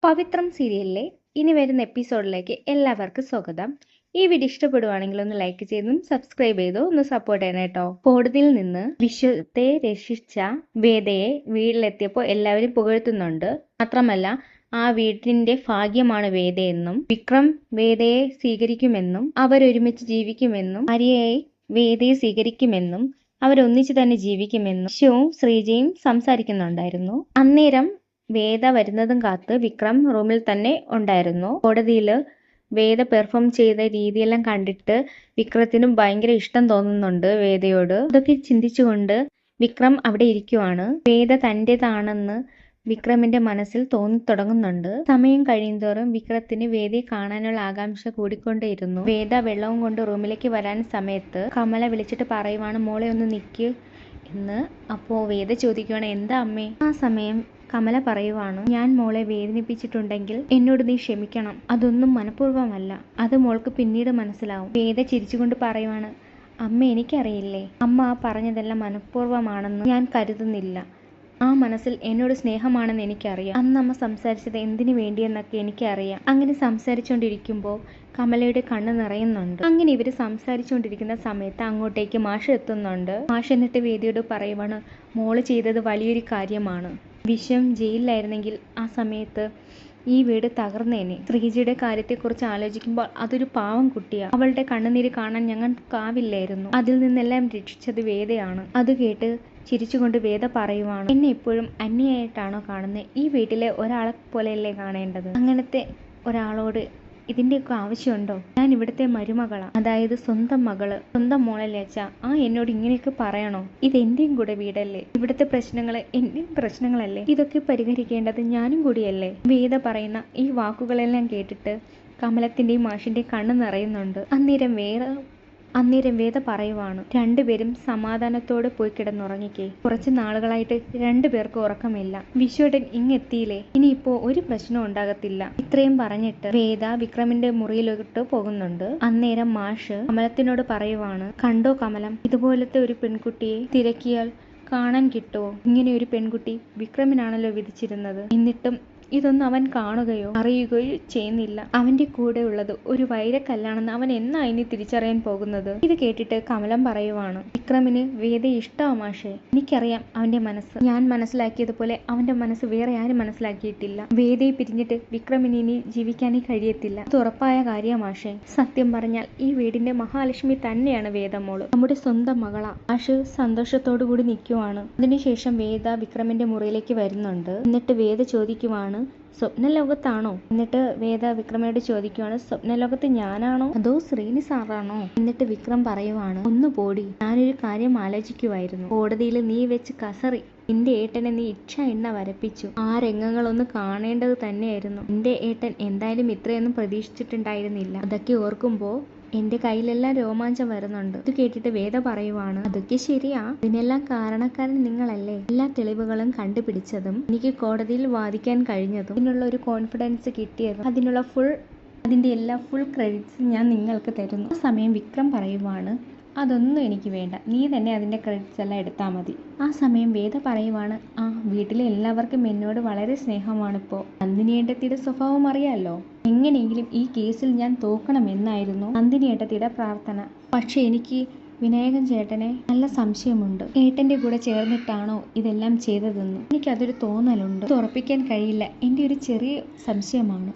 പവിത്രം സീരിയലിലെ ഇനി വരുന്ന എപ്പിസോഡിലേക്ക് എല്ലാവർക്കും സ്വാഗതം. ഈ വീഡിയോ ഇഷ്ടപ്പെടുവാണെങ്കിൽ ഒന്ന് ലൈക്ക് ചെയ്തും സബ്സ്ക്രൈബ് ചെയ്തോ ഒന്ന് സപ്പോർട്ട് ചെയ്യണം കേട്ടോ. കോടതിയിൽ നിന്ന് വിശ്വത്തെ രക്ഷിച്ച വേദയെ വീട്ടിലെത്തിയപ്പോൾ എല്ലാവരും പുകഴ്ത്തുന്നുണ്ട്. മാത്രമല്ല ആ വീടിന്റെ ഭാഗ്യമാണ് വേദയെന്നും വിക്രം വേദയെ സ്വീകരിക്കുമെന്നും അവരൊരുമിച്ച് ജീവിക്കുമെന്നും ആര്യയായി വേദയെ സ്വീകരിക്കുമെന്നും അവരൊന്നിച്ച് തന്നെ ജീവിക്കുമെന്നും ശിവും ശ്രീജയും സംസാരിക്കുന്നുണ്ടായിരുന്നു. അന്നേരം വേദ വരുന്നതും കാത്ത് വിക്രം റൂമിൽ തന്നെ ഉണ്ടായിരുന്നു. കോടതിയിൽ വേദ പെർഫോം ചെയ്ത രീതിയെല്ലാം കണ്ടിട്ട് വിക്രത്തിനും ഭയങ്കര ഇഷ്ടം തോന്നുന്നുണ്ട് വേദയോട്. ഇതൊക്കെ ചിന്തിച്ചുകൊണ്ട് വിക്രം അവിടെ ഇരിക്കുവാണ്. വേദ തൻ്റെതാണെന്ന് വിക്രമിന്റെ മനസ്സിൽ തോന്നി തുടങ്ങുന്നുണ്ട്. സമയം കഴിയുന്തോറും വിക്രത്തിന് വേദയെ കാണാനുള്ള ആകാംക്ഷ കൂടിക്കൊണ്ടേയിരുന്നു. വേദ വെള്ളവും കൊണ്ട് റൂമിലേക്ക് വരാൻ സമയത്ത് കമല വിളിച്ചിട്ട് പറയുവാണ്, മോളെ ഒന്ന് നിൽക്ക് എന്ന്. അപ്പോൾ വേദ ചോദിക്കുവാണ്, എന്താ അമ്മേ? ആ സമയം കമല പറയുവാണ്, ഞാൻ മോളെ വേദനിപ്പിച്ചിട്ടുണ്ടെങ്കിൽ എന്നോട് നീ ക്ഷമിക്കണം. അതൊന്നും മനഃപൂർവ്വമല്ല, അത് മോൾക്ക് പിന്നീട് മനസ്സിലാവും. വേദ ചിരിച്ചുകൊണ്ട് പറയുവാണ്, അമ്മ എനിക്കറിയില്ലേ, അമ്മ പറഞ്ഞതെല്ലാം മനഃപൂർവ്വമാണെന്ന് ഞാൻ കരുതുന്നില്ല. ആ മനസ്സിൽ എന്നോട് സ്നേഹമാണെന്ന് എനിക്കറിയാം. അന്ന് അമ്മ സംസാരിച്ചത് എന്തിനു വേണ്ടിയെന്നൊക്കെ എനിക്കറിയാം. അങ്ങനെ സംസാരിച്ചുകൊണ്ടിരിക്കുമ്പോൾ കമലയുടെ കണ്ണ് നിറയുന്നുണ്ട്. അങ്ങനെ ഇവര് സംസാരിച്ചുകൊണ്ടിരിക്കുന്ന സമയത്ത് അങ്ങോട്ടേക്ക് മാഷ് എത്തുന്നുണ്ട്. മാഷ് എന്നിട്ട് വേദിയോട് പറയുവാണ്, മോള് ചെയ്തത് വലിയൊരു കാര്യമാണ്. വിശ്വം ജയിലിലായിരുന്നെങ്കിൽ ആ സമയത്ത് ഈ വീട് തകർന്നേനെ. ശ്രീജിയുടെ കാര്യത്തെക്കുറിച്ച് ആലോചിക്കുമ്പോൾ അതൊരു പാവം കുട്ടിയാ. അവളുടെ കണ്ണുനീര് കാണാൻ ഞങ്ങൾക്കാവില്ലായിരുന്നു. അതിൽ നിന്നെല്ലാം രക്ഷിച്ചത് വേദയാണ്. അത് കേട്ട് ചിരിച്ചുകൊണ്ട് വേദ പറയുവാണ്, എന്നെ എപ്പോഴും അന്യായിട്ടാണോ കാണുന്നത്? ഈ വീട്ടിലെ ഒരാളെ പോലെയല്ലേ കാണേണ്ടത്? അങ്ങനത്തെ ഒരാളോട് ഇതിൻ്റെയൊക്കെ ആവശ്യമുണ്ടോ? ഞാൻ ഇവിടുത്തെ മരുമകളാ, അതായത് സ്വന്തം മകള്, സ്വന്തം മോളല്ലേ അച്ഛാ. എന്നോട് ഇങ്ങനെയൊക്കെ പറയണോ? ഇത് എന്റെയും കൂടെ വീടല്ലേ? ഇവിടുത്തെ പ്രശ്നങ്ങള് എന്റെയും പ്രശ്നങ്ങളല്ലേ? ഇതൊക്കെ പരിഹരിക്കേണ്ടത് ഞാനും കൂടിയല്ലേ? വേദ പറയുന്ന ഈ വാക്കുകളെല്ലാം കേട്ടിട്ട് കമലത്തിന്റെയും മാഷിന്റെയും കണ്ണ് നിറയുന്നുണ്ട്. അന്നേരം വേദ പറയുവാണ്, രണ്ടുപേരും സമാധാനത്തോടെ പോയി കിടന്നുറങ്ങിക്കേ. കുറച്ച് നാളുകളായിട്ട് രണ്ടുപേർക്കും ഉറക്കമില്ല. വിശ്വടൻ ഇങ്ങെത്തിയില്ലേ, ഇനിയിപ്പോ ഒരു പ്രശ്നം ഉണ്ടാകത്തില്ല. ഇത്രയും പറഞ്ഞിട്ട് വേദ വിക്രമിന്റെ മുറിയിലോട്ട് പോകുന്നുണ്ട്. അന്നേരം മാഷ് കമലത്തിനോട് പറയുവാണ്, കണ്ടോ കമലം, ഇതുപോലത്തെ ഒരു പെൺകുട്ടിയെ തിരക്കിയാൽ കാണാൻ കിട്ടുമോ? ഇങ്ങനെ ഒരു പെൺകുട്ടി വിക്രമിനാണല്ലോ വിധിച്ചിരുന്നത്. എന്നിട്ടും ഇതൊന്നും അവൻ കാണുകയോ അറിയുകയോ ചെയ്യുന്നില്ല. അവന്റെ കൂടെ ഉള്ളത് ഒരു വൈരക്കല്ലാണെന്ന് അവൻ എന്നാ ഇനി തിരിച്ചറിയാൻ പോകുന്നത്? ഇത് കേട്ടിട്ട് കമലം പറയുവാണ്, വിക്രമിന് വേദയെ ഇഷ്ടമാ മാഷേ. എനിക്കറിയാം അവന്റെ മനസ്സ്. ഞാൻ മനസ്സിലാക്കിയതുപോലെ അവന്റെ മനസ്സ് വേറെ ആരും മനസ്സിലാക്കിയിട്ടില്ല. വേദയെ പിരിഞ്ഞിട്ട് വിക്രമിന് ഇനി ജീവിക്കാനേ കഴിയത്തില്ല. അത് ഉറപ്പായ കാര്യ മാഷേ. സത്യം പറഞ്ഞാൽ ഈ വീടിന്റെ മഹാലക്ഷ്മി തന്നെയാണ് വേദമോള്. നമ്മുടെ സ്വന്തം മകളാ. മാഷ് സന്തോഷത്തോടു കൂടി നിൽക്കുവാണ്. അതിനുശേഷം വേദ വിക്രമിന്റെ മുറിയിലേക്ക് വരുന്നുണ്ട്. എന്നിട്ട് വേദ ചോദിക്കുവാണ്, സ്വപ്നലോകത്താണോ? എന്നിട്ട് വേദ വിക്രമയോട് ചോദിക്കുവാണ്, സ്വപ്നലോകത്ത് ഞാനാണോ അതോ ശ്രീനി സാറാണോ? എന്നിട്ട് വിക്രം പറയുവാണ്, ഒന്ന് പോടി, ഞാനൊരു കാര്യം ആലോചിക്കുമായിരുന്നു. കോടതിയിൽ നീ വെച്ച് കസറി നിന്റെ ഏട്ടനെ നീ ഇച്ഛ എണ്ണ വരപ്പിച്ചു. ആ രംഗങ്ങളൊന്ന് കാണേണ്ടത് തന്നെയായിരുന്നു. നിന്റെ ഏട്ടൻ എന്തായാലും ഇത്രയൊന്നും പ്രതീക്ഷിച്ചിട്ടുണ്ടായിരുന്നില്ല. അതൊക്കെ ഓർക്കുമ്പോ എന്റെ കയ്യിലെല്ലാം രോമാഞ്ചം വരുന്നുണ്ട്. ഇത് കേട്ടിട്ട് വേദ പറയുവാണ്, അതൊക്കെ ശരിയാ, ഇതിനെല്ലാം കാരണക്കാരൻ നിങ്ങളല്ലേ. എല്ലാ തെളിവുകളും കണ്ടുപിടിച്ചതും എനിക്ക് കോടതിയിൽ വാദിക്കാൻ കഴിഞ്ഞതും ഇതിനുള്ള ഒരു കോൺഫിഡൻസ് കിട്ടിയതും അതിന്റെ എല്ലാ ഫുൾ ക്രെഡിറ്റ്സ് ഞാൻ നിങ്ങൾക്ക് തരുന്നു. ആ സമയം വിക്രം പറയുവാണ്, അതൊന്നും എനിക്ക് വേണ്ട, നീ തന്നെ അതിന്റെ ക്രെഡിറ്റ്സ് എല്ലാം എടുത്താൽ മതി. ആ സമയം വേദ പറയുവാണ്, വീട്ടിലെ എല്ലാവർക്കും എന്നോട് വളരെ സ്നേഹമാണിപ്പോ. നന്ദിനിയേട്ടത്തിയുടെ സ്വഭാവം അറിയാലോ. എങ്ങനെയെങ്കിലും ഈ കേസിൽ ഞാൻ തോക്കണമെന്നായിരുന്നു നന്ദിനിയേട്ടത്തിയുടെ പ്രാർത്ഥന. പക്ഷെ എനിക്ക് വിനായകൻ ചേട്ടനെ നല്ല സംശയമുണ്ട്. ഏട്ടന്റെ കൂടെ ചേർന്നിട്ടാണോ ഇതെല്ലാം ചെയ്തതെന്ന് എനിക്കതൊരു തോന്നലുണ്ട്. ഇത് ഉറപ്പിക്കാൻ കഴിയില്ല, എന്റെ ഒരു ചെറിയ സംശയമാണ്.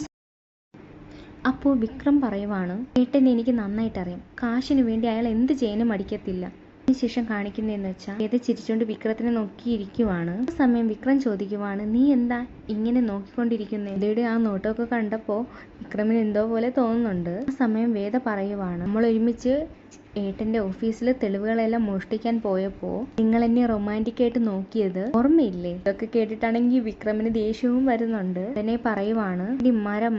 അപ്പോൾ വിക്രം പറയുവാണ്, ഏട്ടനെ എനിക്ക് നന്നായിട്ട് അറിയാം. കാശിന് വേണ്ടി അയാൾ എന്ത് ചെയ്യാനും മടിക്കത്തില്ല. അതിനുശേഷം കാണിക്കുന്നതെന്ന് വെച്ചാൽ വേദ ചിരിച്ചുകൊണ്ട് വിക്രത്തിനെ നോക്കിയിരിക്കുവാണ്. ആ സമയം വിക്രം ചോദിക്കുവാണ്, നീ എന്താ ഇങ്ങനെ നോക്കിക്കൊണ്ടിരിക്കുന്നത്? വേദയുടെ ആ നോട്ടമൊക്കെ കണ്ടപ്പോൾ വിക്രമിന് എന്തോ പോലെ തോന്നുന്നുണ്ട്. ആ സമയം വേദ പറയുവാണ്, നമ്മൾ ഒരുമിച്ച് ഏട്ടന്റെ ഓഫീസിൽ തെളിവുകളെല്ലാം മോഷ്ടിക്കാൻ പോയപ്പോ നിങ്ങൾ എന്നെ റൊമാൻറ്റിക് ആയിട്ട് നോക്കിയത് ഓർമ്മയില്ലേ? ഇതൊക്കെ കേട്ടിട്ടാണെങ്കിൽ വിക്രമിന് ദേഷ്യവും വരുന്നുണ്ട്. എന്നെ പറയുവാണ്,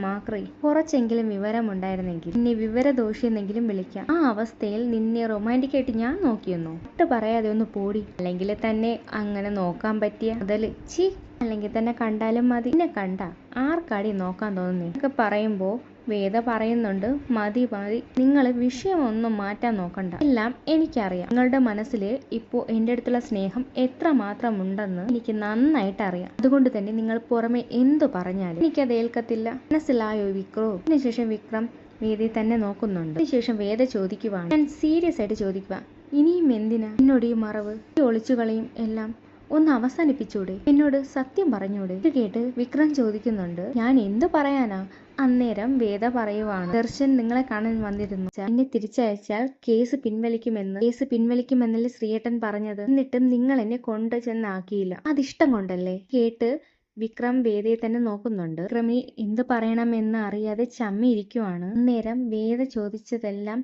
മാക്രി, കുറച്ചെങ്കിലും വിവരം ഉണ്ടായിരുന്നെങ്കിൽ നിന്നെ വിവരദോഷിയെന്നെങ്കിലും വിളിക്കാം. ആ അവസ്ഥയിൽ നിന്നെ റൊമാൻറ്റിക് ആയിട്ട് ഞാൻ നോക്കിയെന്നോ? ഒട്ട് പറയാതെ ഒന്ന് പോടി, അല്ലെങ്കിൽ തന്നെ അങ്ങനെ നോക്കാൻ പറ്റിയ മുതല് ചി അല്ലെങ്കിൽ തന്നെ കണ്ടാലും മതി. എന്നെ കണ്ട ആർക്കാടി നോക്കാൻ തോന്നുന്നേ ഒക്കെ പറയുമ്പോൾ വേദ പറയുന്നുണ്ട്, മതി മതി, നിങ്ങൾ വിഷയമൊന്നും മാറ്റാൻ നോക്കണ്ട. എല്ലാം എനിക്കറിയാം. നിങ്ങളുടെ മനസ്സിൽ ഇപ്പോൾ എൻ്റെ അടുത്തുള്ള സ്നേഹം എത്രമാത്രം ഉണ്ടെന്ന് എനിക്ക് നന്നായിട്ട് അറിയാം. അതുകൊണ്ട് തന്നെ നിങ്ങൾ പുറമെ എന്തു പറഞ്ഞാലും എനിക്കത് ഏൽക്കത്തില്ല. മനസ്സിലായോ വിക്രോ? അതിനുശേഷം വിക്രം വേദയെ തന്നെ നോക്കുന്നുണ്ട്. അതിനുശേഷം വേദ ചോദിക്കുവാണ്, ഞാൻ സീരിയസ് ആയിട്ട് ചോദിക്കുക, ഇനിയും എന്തിനാ എന്നോട് ഈ മറവ്, ഈ ഒളിച്ചുകളിയും എല്ലാം ഒന്ന് അവസാനിപ്പിച്ചൂടെ? എന്നോട് സത്യം പറഞ്ഞൂടെ? ഇത് കേട്ട് വിക്രം ചോദിക്കുന്നുണ്ട്, ഞാൻ എന്തു പറയാനാ? അന്നേരം വേദ പറയുവാണ്, ദർശൻ നിങ്ങളെ കാണാൻ വന്നിരുന്നു. എന്നെ തിരിച്ചയച്ചാൽ കേസ് പിൻവലിക്കുമെന്നല്ലേ ശ്രീയേട്ടൻ പറഞ്ഞത്? എന്നിട്ടും നിങ്ങൾ എന്നെ കൊണ്ട് ചെന്നാക്കിയില്ല. അതിഷ്ടം കൊണ്ടല്ലേ? കേട്ട് വിക്രം വേദയെ തന്നെ നോക്കുന്നുണ്ട്. വിക്രമിന് എന്ത് പറയണമെന്ന് അറിയാതെ ചമ്മി ഇരിക്കുവാണ്. അന്നേരം വേദ ചോദിച്ചതെല്ലാം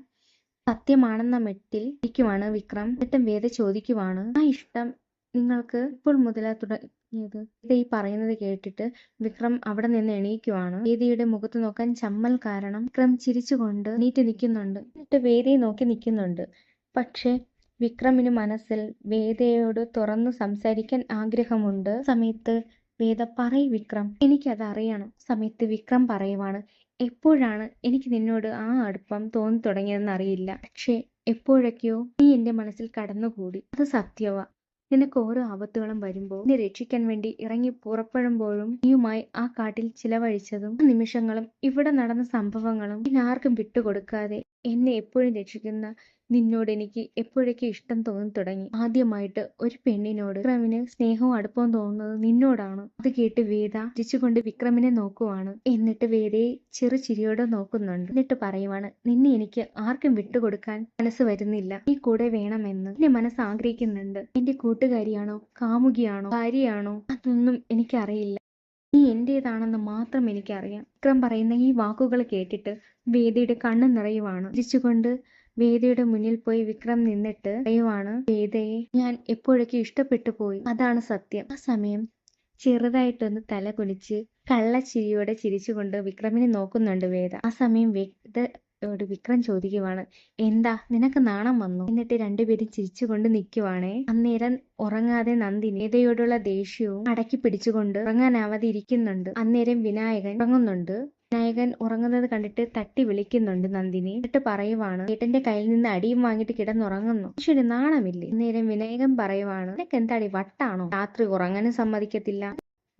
സത്യമാണെന്ന മെട്ടിൽ ഇരിക്കുവാണ് വിക്രം. എന്നിട്ടും വേദ ചോദിക്കുവാണ്, ആ ഇഷ്ടം നിങ്ങൾക്ക് ഇപ്പോൾ മുതലാ തുടങ്ങിയത്? വേദ ഈ പറയുന്നത് കേട്ടിട്ട് വിക്രം അവിടെ നിന്ന് എണീക്കുവാണ്. വേദിയുടെ മുഖത്ത് നോക്കാൻ ചമ്മൽ കാരണം വിക്രം ചിരിച്ചുകൊണ്ട് എണീറ്റ് നിൽക്കുന്നുണ്ട്. എന്നിട്ട് വേദയെ നോക്കി നിൽക്കുന്നുണ്ട്. പക്ഷെ വിക്രമിന് മനസ്സിൽ വേദയോട് തുറന്നു സംസാരിക്കാൻ ആഗ്രഹമുണ്ട്. സമയത്ത് വേദ പറയ് വിക്രം, എനിക്കത് അറിയണം. സമയത്ത് വിക്രം പറയുവാണ്, എപ്പോഴാണ് എനിക്ക് നിന്നോട് ആ അടുപ്പം തോന്നി തുടങ്ങിയതെന്ന് അറിയില്ല. പക്ഷെ എപ്പോഴൊക്കെയോ നീ എന്റെ മനസ്സിൽ കടന്നുകൂടി. അത് സത്യവാ. നിനക്ക് ഓരോ ആപത്തുകളും വരുമ്പോൾ എന്നെ രക്ഷിക്കാൻ വേണ്ടി ഇറങ്ങി പുറപ്പെടുമ്പോഴും നീയുമായി ആ കാട്ടിൽ ചിലവഴിച്ചതും ആ നിമിഷങ്ങളും ഇവിടെ നടന്ന സംഭവങ്ങളും ഞാൻ ആർക്കും വിട്ടുകൊടുക്കാതെ എന്നെ എപ്പോഴും രക്ഷിക്കുന്ന നിന്നോട് എനിക്ക് എപ്പോഴൊക്കെ ഇഷ്ടം തോന്നി തുടങ്ങി. ആദ്യമായിട്ട് ഒരു പെണ്ണിനോട് വിക്രമിന് സ്നേഹവും അടുപ്പവും തോന്നുന്നത് നിന്നോടാണ്. അത് കേട്ട് വേദ ചിരിച്ചുകൊണ്ട് വിക്രമിനെ നോക്കുവാണ്. എന്നിട്ട് വേദയെ ചെറു ചിരിയോടെ നോക്കുന്നുണ്ട്. എന്നിട്ട് പറയുവാണ്, നിന്നെ എനിക്ക് ആർക്കും വിട്ടുകൊടുക്കാൻ മനസ്സ് വരുന്നില്ല. നീ കൂടെ വേണമെന്ന് എന്റെ മനസ്സ് ആഗ്രഹിക്കുന്നുണ്ട്. എന്റെ കൂട്ടുകാരിയാണോ, കാമുകിയാണോ, ഭാര്യയാണോ, അതൊന്നും എനിക്കറിയില്ല. നീ എന്റേതാണെന്ന് മാത്രം എനിക്കറിയാം. വിക്രം പറയുന്ന ഈ വാക്കുകൾ കേട്ടിട്ട് വേദയുടെ കണ്ണ് നിറയുവാണ്. ചിരിച്ചുകൊണ്ട് വേദയുടെ മുന്നിൽ പോയി വിക്രം നിന്നിട്ട് പറയുവാണ്, വേദയെ ഞാൻ എപ്പോഴൊക്കെ ഇഷ്ടപ്പെട്ടു പോയി, അതാണ് സത്യം. ആ സമയം ചെറുതായിട്ടൊന്ന് തല കുനിച്ച് കള്ളച്ചിരിയോടെ ചിരിച്ചുകൊണ്ട് വിക്രമിനെ നോക്കുന്നുണ്ട് വേദ. ആ സമയം വിക്രം ചോദിക്കുവാണ്, എന്താ നിനക്ക് നാണം വന്നു? എന്നിട്ട് രണ്ടുപേരും ചിരിച്ചുകൊണ്ട് നിൽക്കുവാണേ. അന്നേരം ഉറങ്ങാതെ നന്ദിനി വേദയോടുള്ള ദേഷ്യവും അടക്കി പിടിച്ചുകൊണ്ട് ഉറങ്ങാനാവാതെ ഇരിക്കുന്നുണ്ട്. അന്നേരം വിനായകൻ ഉറങ്ങുന്നത് കണ്ടിട്ട് തട്ടി വിളിക്കുന്നുണ്ട് നന്ദിനി. എന്നിട്ട് പറയുവാണ്, ഏട്ടന്റെ കയ്യിൽ നിന്ന് അടിയും വാങ്ങിയിട്ട് കിടന്നുറങ്ങുന്നു, ശരി നാണമില്ലേ? അന്നേരം വിനായകൻ പറയുവാണ്, നിനക്ക് എന്താടി വട്ടാണോ? രാത്രി ഉറങ്ങാനും സമ്മതിക്കത്തില്ല,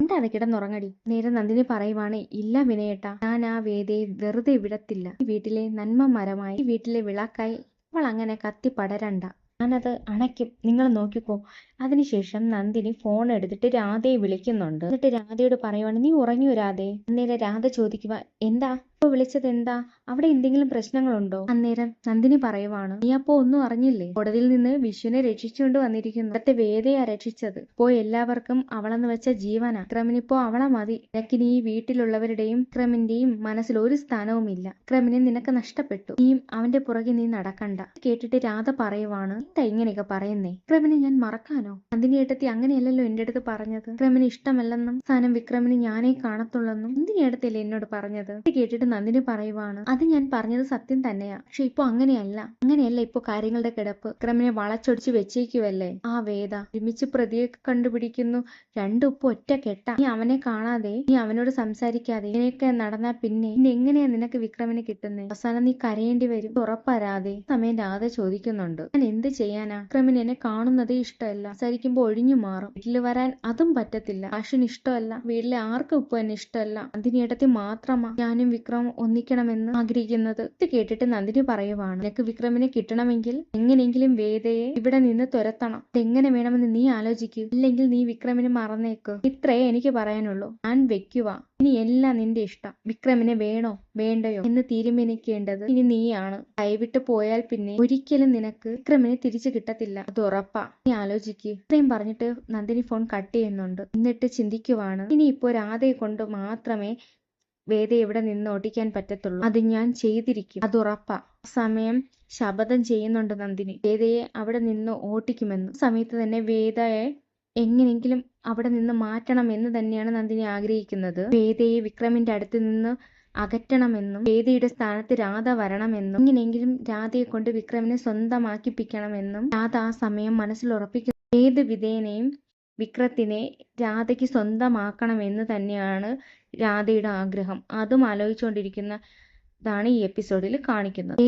എന്താണ് കിടന്നുറങ്ങടി? നേരെ നന്ദിനി പറയുവാണ്, ഇല്ല വിനയേട്ടാ, ഞാൻ ആ വേദയെ വെറുതെ വിടത്തില്ല. ഈ വീട്ടിലെ നന്മ മരമായി, ഈ വീട്ടിലെ വിളക്കായി അവൾ അങ്ങനെ കത്തി പടരണ്ട. ഞാനത് അണയ്ക്കും, നിങ്ങൾ നോക്കിക്കോ. അതിനുശേഷം നന്ദിനി ഫോൺ എടുത്തിട്ട് രാധയെ വിളിക്കുന്നുണ്ട്. എന്നിട്ട് രാധയോട് പറയുവാണ്, നീ ഉറങ്ങിയോ രാധേ? അന്നേരം രാധ ചോദിക്കുക, എന്താ ഇപ്പൊ വിളിച്ചത്? എന്താ അവിടെ എന്തെങ്കിലും പ്രശ്നങ്ങളുണ്ടോ? അന്നേരം നന്ദിനി പറയുവാണ്, നീ അപ്പോ ഒന്നും അറിഞ്ഞില്ലേ? കോടതിയിൽ നിന്ന് വിഷുവിനെ രക്ഷിച്ചുകൊണ്ട് വന്നിരിക്കുന്നു. ഇവിടത്തെ വേദയാ രക്ഷിച്ചത്. ഇപ്പോ എല്ലാവർക്കും അവളെന്ന് വെച്ച ജീവനാ. വിക്രമിനിപ്പോ അവളെ മതി. നിനക്കിനി ഈ വീട്ടിലുള്ളവരുടെയും വിക്രമിന്റെയും മനസ്സിൽ ഒരു സ്ഥാനവുമില്ല. വിക്രമിനെ നിനക്ക് നഷ്ടപ്പെട്ടു. നീയും അവന്റെ പുറകെ നീ നടക്കണ്ട. കേട്ടിട്ട് രാധ പറയുവാണ്, എന്താ ഇങ്ങനെയൊക്കെ പറയുന്നേ? വിക്രമിനെ ഞാൻ മറക്കാനോ? നന്ദിനി ഏട്ടത്തി അങ്ങനെയല്ലല്ലോ എന്റെ അടുത്ത് പറഞ്ഞത്. വിക്രമിന് ഇഷ്ടമല്ലെന്നും സ്ഥാനം വിക്രമിന് ഞാനേ കാണത്തുള്ളെന്നും നന്ദിനി ഏട്ടത്തില്ലേ എന്നോട് പറഞ്ഞത്? ഇത് കേട്ടിട്ട് നന്ദിനി പറയുവാണ്, അത് ഞാൻ പറഞ്ഞത് സത്യം തന്നെയാ. പക്ഷെ ഇപ്പൊ അങ്ങനെയല്ല ഇപ്പൊ കാര്യങ്ങളുടെ കിടപ്പ്. വിക്രമിനെ വളച്ചൊടിച്ച് വെച്ചേക്കുവല്ലേ ആ വേദ. ഒരുമിച്ച് പ്രതിയെ കണ്ടുപിടിക്കുന്നു, രണ്ടും ഇപ്പൊ ഒറ്റ കെട്ടാ. നീ അവനെ കാണാതെ, നീ അവനോട് സംസാരിക്കാതെ ഇങ്ങനെയൊക്കെ നടന്നാ പിന്നെ എങ്ങനെയാ നിനക്ക് വിക്രമിനെ കിട്ടുന്നേ? അവസാനം നീ കരയേണ്ടി വരും, ഉറപ്പരാതെ. സമയം രാധ ചോദിക്കുന്നുണ്ട്, ഞാൻ എന്ത് ചെയ്യാനാ? വിക്രമിന് എന്നെ കാണുന്നതേ ഇഷ്ടമല്ല, സംസാരിക്കുമ്പോ ഒഴിഞ്ഞു മാറും. വീട്ടിൽ വരാൻ അതും പറ്റത്തില്ല. അശ്വിന് ഇഷ്ടമല്ല, വീട്ടിലെ ആർക്കും ഇപ്പൊ എന്നെ ഇഷ്ടമല്ല. നന്ദിനി ഏട്ടത്തി മാത്രമാ ഞാനും വിക്രം ഒന്നിക്കണമെന്ന് ആഗ്രഹിക്കുന്നത്. ഇത് കേട്ടിട്ട് നന്ദിനി പറയുവാണ്, നിനക്ക് വിക്രമിനെ കിട്ടണമെങ്കിൽ എങ്ങനെയെങ്കിലും വേദയെ ഇവിടെ നിന്ന് തുരത്തണം. ഇതെങ്ങനെ വേണമെന്ന് നീ ആലോചിക്കൂ, അല്ലെങ്കിൽ നീ വിക്രമിനെ മറന്നേക്ക്. ഇത്രയേ എനിക്ക് പറയാനുള്ളൂ. ഞാൻ വെക്കുക. ഇനി എല്ലാം നിന്റെ ഇഷ്ടം. വിക്രമിനെ വേണോ വേണ്ടയോ എന്ന് തീരുമാനിക്കേണ്ടത് ഇനി നീയാണ്. കൈവിട്ട് പോയാൽ പിന്നെ ഒരിക്കലും നിനക്ക് വിക്രമിനെ തിരിച്ചു കിട്ടത്തില്ല, അത് ഉറപ്പാ. നീ ആലോചിക്ക്. ഇത്രയും പറഞ്ഞിട്ട് നന്ദിനി ഫോൺ കട്ട് ചെയ്യുന്നുണ്ട്. എന്നിട്ട് ചിന്തിക്കുവാണ്, ഇനി ഇപ്പോ രാധയെ കൊണ്ട് മാത്രമേ വേദയെ ഇവിടെ നിന്ന് ഓടിക്കാൻ പറ്റത്തുള്ളൂ. അത് ഞാൻ ചെയ്തിരിക്കും, അത് ഉറപ്പാ. സമയം ശപഥം ചെയ്യുന്നുണ്ട് നന്ദിനി, വേദയെ അവിടെ നിന്ന് ഓട്ടിക്കുമെന്ന്. സമയത്ത് തന്നെ വേദയെ എങ്ങനെയെങ്കിലും അവിടെ നിന്ന് മാറ്റണം എന്ന് തന്നെയാണ് നന്ദിനി ആഗ്രഹിക്കുന്നത്. വേദയെ വിക്രമിന്റെ അടുത്ത് നിന്ന് അകറ്റണമെന്നും വേദയുടെ സ്ഥാനത്ത് രാധ വരണമെന്നും എങ്ങനെയെങ്കിലും രാധയെ കൊണ്ട് വിക്രമിനെ സ്വന്തമാക്കിപ്പിക്കണമെന്നും രാധ ആ സമയം മനസ്സിൽ ഉറപ്പിക്കുന്നു. ഏത് വിധേനയും വിക്രത്തിനെ രാധയ്ക്ക് സ്വന്തമാക്കണമെന്ന് തന്നെയാണ് രാധയുടെ ആഗ്രഹം. അതും ആലോചിച്ചുകൊണ്ടിരിക്കുന്നതാണ് ഈ എപ്പിസോഡിൽ കാണിക്കുന്നത്.